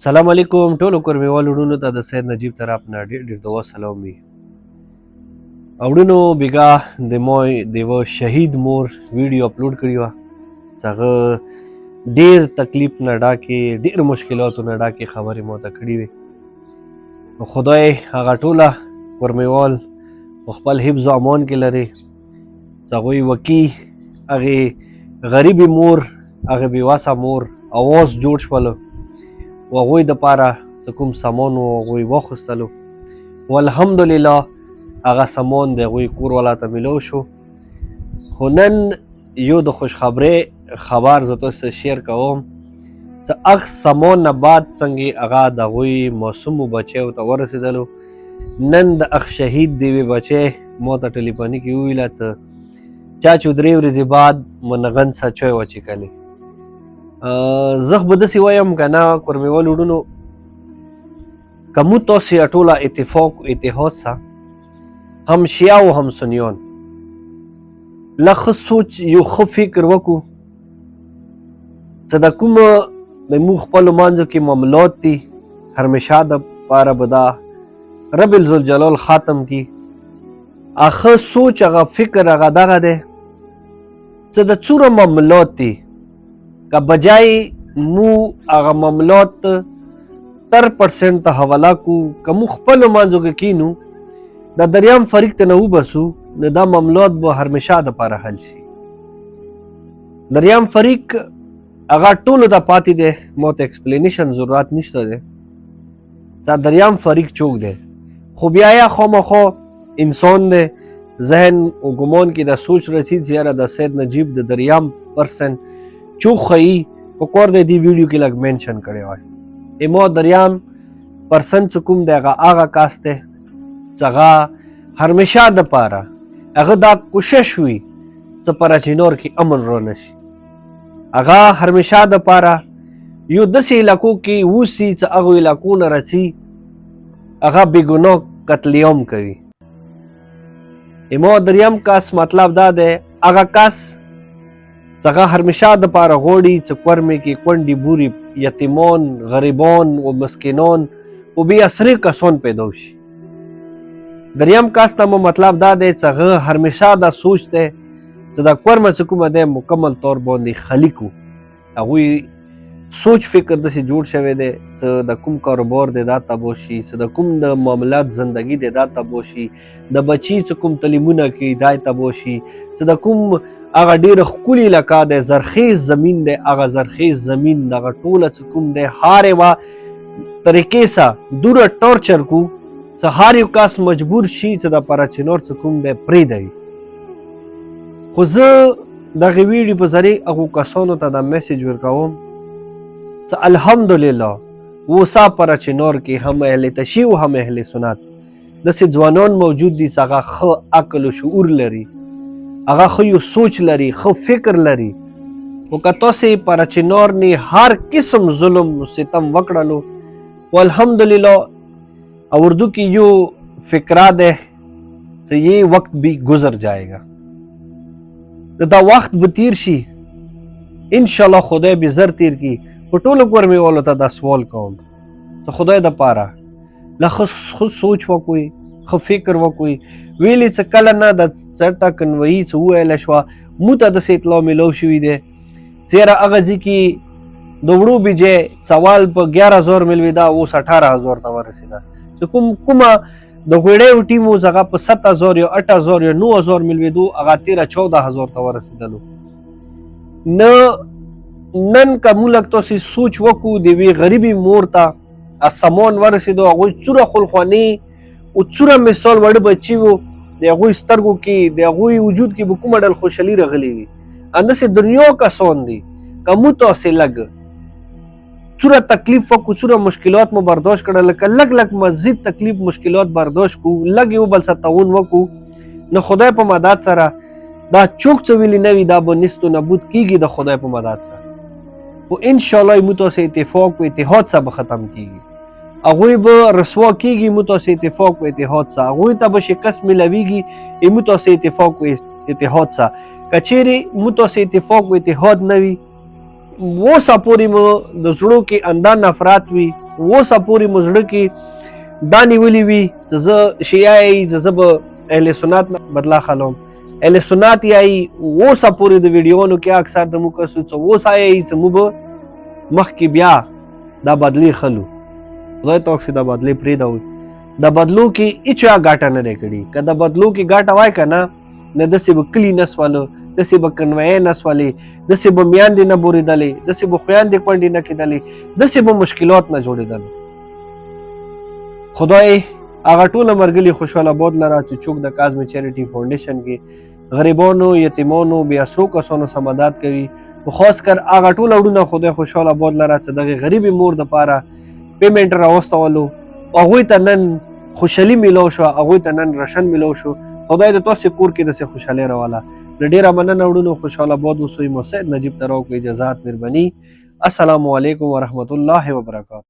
سلام علیکم ټولو کورمیوالو وروڼو ته د سید نجیب طرف نه ډېر ډېر د سلام وي. وروڼو بیګا د موی د یوه شهید مور ویډیو اپلوډ کړې وه چې هغه ډېر تکلیف نه ډاکې ډېر مشکلاتو نه ډاکې خبرې مو ته کړې وې. نو خدای هغه ټوله کورمیوال په خپل حفظ و امان کې لري چې هغوی وکي هغې غریبې مور هغې بېوسه مور اواز جوړ شولو و هغوی دپاره څه کوم سامان و هغوی واخیستلو و الحمدلله هغه سامان د هغوی کور والا ته میلاو شو. خو نن یو د خوشخبرۍ خبر زه تاسو سره شیر کوم چې هغه سامان نه بعد څنګه هغه د هغوی معصومو بچیو ته ورسېدلو. نن د هغه شهید د یوې بچی ما ته ټلیفوني کې وویله چې چاچو 3 ورځې بعد منغن څه چای وچیکلې. زه خو به داسې وایم که نه کورمیوال وروڼو که موږ تاسې ټوله اتفاق و اتحاد سه هم شیعه و هم سنیان لږ ښه سوچ یو ښه فکر وکړو چې د کومه د موږ خپلو منځو کې معاملات دي همیشه دپاره به دا رب الذوالجلال ختم کړي. هغه سوچ هغه فکر هغه دغه دی چې د څومره معاملات دي که بجای مو هغه معاملات 30% ته حواله کړو که مو خپلو منځو کې کینو د دریام فریق ته نه وباسو نو دا معاملات به همیشه دپاره حل شي. دریام فریق هغه ټولو ته پاتې دی ما ته ایکسپلینیشن ضرورت نشته دی چې دریام فریق څوک دی خو بیا یا خامخا انسان دی ذهن و ګمان کې دا سوچ رسید چې یاره د سید نجیب د دریام پرسن چوک خیي په کور دی دې ویډیو کې لږ مینشن کړی وای. ما دریام پرسن چې کوم دی هغه کس دی چې هغه همیشه دپاره هغه دا کوشش وي چې په راچینور کې امن رانه شي. هغه همیشه دپاره یو داسې علاقو کې اوسي چې هغو علاقو نه راځي هغه بېګناه قتل عام کوي. ما دریم کس مطلب دا دی هغه کس څنګه همیشه دپاره غواړي چې کورمې کې کونډې بورې یتیمان غریبان و مسکینان و بې اسرې کسان پیدا شي. دریم کس ته مو مطلب دا دی چې هغه همیشه دا سوچ دی چې دا کورمه چې کومه دی مکمل طور باندې خالي کړو. هغوی سوچ فکر داسې جوړ شوی دی چې د کوم کاروبار دی دا تباه شي چې د کوم د معاملات زندگی دی دا تباه شي د بچي چې کوم تعلیمونه کوي دا تباه شي چې د کوم هغه ډېره ښکلې علاقه دی زرخیز زمین دی هغه زرخیز زمین دغه ټوله چې کوم دی هر یوه طریقې سره دوره ټارچر کو چې هر یو کس مجبور شي چې د پراچینار چې کوم دی پرېږدوي. خو زه دغې ویډیو په ذریعې هغو کسانو ته دا میسیج ورکوم چې الحمدلله اوسه پراچینار کې هم اهل تشیع و هم اهل سنت داسې ځوانان موجود دي چې هغه ښه عقل و شعور لري هغه ښه یو سوچ لري ښه فکر لري. خو که تاسې پراچینار نه هر قسم ظلم و ستم وکړلو و الحمدلله اردو کی یو فکرہ دے کہ یہ وقت بھی گزر جائے گا دا وقت به تیر شي انشاءالله خدای به زر تیر کی. په ټولو کورمیوالو ته دا سوال کوم چې خدای دپاره له ښه سوچ وکړئ ښه فکر وکړئ. ویلې چې کله نه د چېرته کنوایي څه وویله شوه موږ ته داسې اطلاع میلاو شوي دی چې یاره هغه ځای کې د وړو بیجې سوال په 11000 ملوېده اوس 18000 ته ورسېده چې کومه د غوړیو ټیم اوس هغه په 7000 یا 8000 یا 9000 ملوېدو هغه 13-14 ته ورسېدلو. نن که موږ لږ تاسې سوچ وکړو د یوې غریبې مور ته سامان ورسېدو هغوی څومره خلخواني او څومره مثال وړه بچي وو د هغوی سترګو کې د هغوی وجود کې به کومه ډول خوشحالي راغلې وي. همداسې دنیا کسان دي که موږ تاسې لږ څومره تکلیف وکړو څومره مشکلات مو برداشت کړه لکه لږ مزید تکلیف مشکلات برداشت کړو لږ یو بل سره تعاون وکړو نو خدای په مدد سره دا چوک څه ویلي نه وي دا به نیست و نبود کېږي د خدای په مدد سره. خو انشاءالله موږ تاسې اتفاق و اتحاد سره به ختم کېږي. هغوی به رسوا کېږي موږ تاسې اتفاق و اتحاد سره هغوی ته به شکست میلاویږي موږ تاسې اتفاق و اتحاد سره. که چیرې موږ تاسې اتفاق و اتحاد نه وي اوسه پورې مو د زړو کې انده نفرت وي اوسه پورې مو زړه کې دا نیولې وي چې زه شیعه یې زه به اهل سنت نه بدلا خلوم اهل سنت یې اوسه پورې د ویډیوونو کې اکثر د موږ کسو چې اوسه یې چې موږ به مخکې بیا دا بدلی خلو خدای توک چې دا بدلی پرېږدو د بدلو کې هیچا ګاټه نه دی کړې که د بدلو کې ګاټه وای که نه نه داسې به کلي نه سوله داسې به کنوایۍ نه سولې داسې به میاندې نه بورېدلې داسې به خویندې کونډې نه کېدلې داسې به مشکلات نه جوړېدل خدای هغه ټوله مرګلي خوشحال آباد لره چې څوک د کاظم چیریټي فاونډیشن کې غریبانو یتیمانو بې اسرو کسانو سره مدد کوي خو خاص کر هغه ټول اړونه خدای خوشحال آباد لره چې دغې غریبې مور دپاره پیمنټ راوستولو هغوی ته نن خوشحالي میلاو شوه هغوی ته نن رشن میلاو شو خدای د تاسې کور کې داسې خوشحالي راوله له ډېره مننه وړونو خوشحال آباد اوسئ. مو سید نجیب ته راوکړئ اجازات مهرباني. السلام علیکم ورحمت الله وبرکاته.